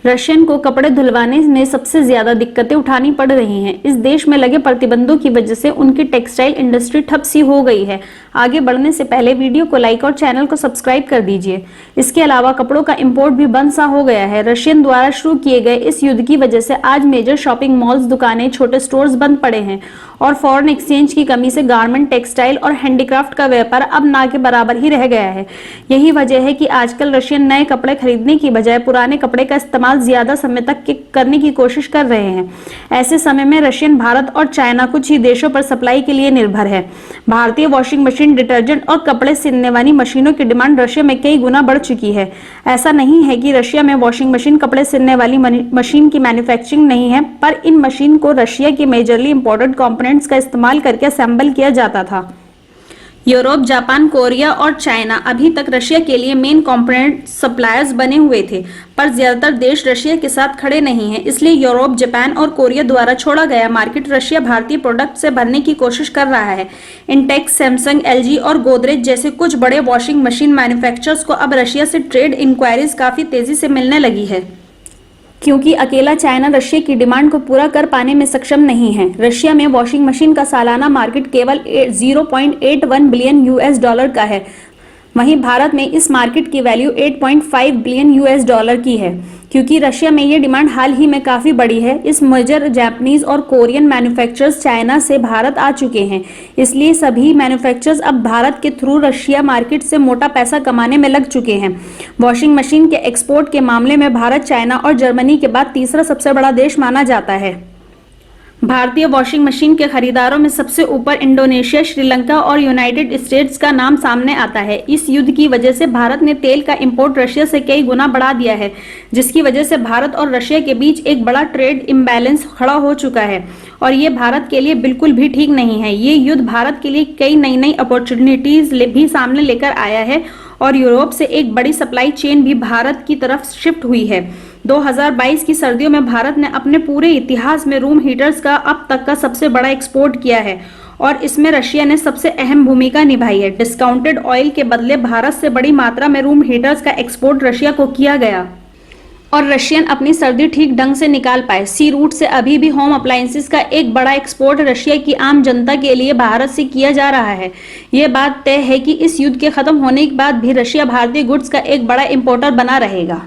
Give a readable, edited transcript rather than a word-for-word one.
Russian को कपड़े धुलवाने में सबसे ज्यादा दिक्कतें उठानी पड़ रही हैं। इस देश में लगे प्रतिबंधों की वजह से उनकी टेक्सटाइल इंडस्ट्री ठप सी हो गई है। आगे बढ़ने से पहले वीडियो को लाइक और चैनल को सब्सक्राइब कर दीजिए। इसके अलावा कपड़ों का इंपोर्ट भी बंद सा हो गया है। रशियन द्वारा शुरू किए गए इस युद्ध की वजह से आज मेजर शॉपिंग मॉल्स, दुकानें, छोटे स्टोर्स बंद पड़े हैं और फॉरेन एक्सचेंज की कमी से गारमेंट, टेक्सटाइल और हैंडीक्राफ्ट का व्यापार अब ना के बराबर ही रह गया है। यही वजह है कि आजकल रशियन नए कपड़े खरीदने की बजाय पुराने कपड़े का इस्तेमाल ज्यादा समय तक करने की कोशिश कर रहे हैं। ऐसे समय में रशियन भारत और चाइना कुछ ही देशों पर सप्लाई के लिए निर्भर है। भारतीय वॉशिंग मशीन, डिटर्जेंट और कपड़े सिलने वाली मशीनों की डिमांड रशिया में कई गुना बढ़ चुकी है। ऐसा नहीं है कि रशिया में वॉशिंग मशीन, कपड़े सिलने वाली मशीन की मैन्युफैक्चरिंग नहीं है, पर इन मशीन को रशिया की मेजरली इंपोर्टेड कंपोनेंट्स का इस्तेमाल करके असेंबल किया जाता था। यूरोप, जापान, कोरिया और चाइना अभी तक रशिया के लिए मेन कंपोनेंट सप्लायर्स बने हुए थे, पर ज्यादातर देश रशिया के साथ खड़े नहीं हैं। इसलिए यूरोप, जापान और कोरिया द्वारा छोड़ा गया मार्केट रशिया भारतीय प्रोडक्ट से भरने की कोशिश कर रहा है। इंटेक्स, सैमसंग, एलजी और गोदरेज जैसे कुछ बड़े वॉशिंग मशीन मैन्युफैक्चरर्स को अब रशिया से ट्रेड इंक्वायरीज काफी तेजी से मिलने लगी है, क्योंकि अकेला चाइना रशिया की डिमांड को पूरा कर पाने में सक्षम नहीं है। रशिया में वॉशिंग मशीन का सालाना मार्केट केवल 0.81 बिलियन यूएस डॉलर का है। वहीं भारत में इस मार्केट की वैल्यू 8.5 बिलियन यूएस डॉलर की है। क्योंकि रशिया में ये डिमांड हाल ही में काफी बढ़ी है, इस मेजर जापानीज और कोरियन मैन्युफैक्चरर्स चाइना से भारत आ चुके हैं। इसलिए सभी मैन्युफैक्चरर्स अब भारत के थ्रू रशिया मार्केट से मोटा पैसा कमाने में लग चुके हैं। वॉशिंग मशीन के एक्सपोर्ट के मामले में भारत, चाइना और जर्मनी के बाद तीसरा सबसे बड़ा देश माना जाता है। भारतीय वॉशिंग मशीन के खरीदारों में सबसे ऊपर इंडोनेशिया, श्रीलंका और यूनाइटेड स्टेट्स का नाम सामने आता है। इस युद्ध की वजह से भारत ने तेल का इंपोर्ट रशिया से कई गुना बढ़ा दिया है, जिसकी वजह से भारत और रशिया के बीच एक बड़ा ट्रेड इम्बैलेंस खड़ा हो चुका है और ये भारत के लिए बिल्कुल भी ठीक नहीं है। ये युद्ध भारत के लिए कई नई नई अपॉर्चुनिटीज भी सामने लेकर आया है और यूरोप से एक बड़ी सप्लाई चेन भी भारत की तरफ शिफ्ट हुई है। 2022 की सर्दियों में भारत ने अपने पूरे इतिहास में रूम हीटर्स का अब तक का सबसे बड़ा एक्सपोर्ट किया है और इसमें रशिया ने सबसे अहम भूमिका निभाई है। डिस्काउंटेड ऑयल के बदले भारत से बड़ी मात्रा में रूम हीटर्स का एक्सपोर्ट रशिया को किया गया और रशियन अपनी सर्दी ठीक ढंग से निकाल पाए। सी रूट से अभी भी होम अप्लायंसेस का एक बड़ा एक्सपोर्ट रशिया की आम जनता के लिए भारत से किया जा रहा है। ये बात तय है कि इस युद्ध के खत्म होने के बाद भी रशिया भारतीय गुड्स का एक बड़ा इंपोर्टर बना रहेगा।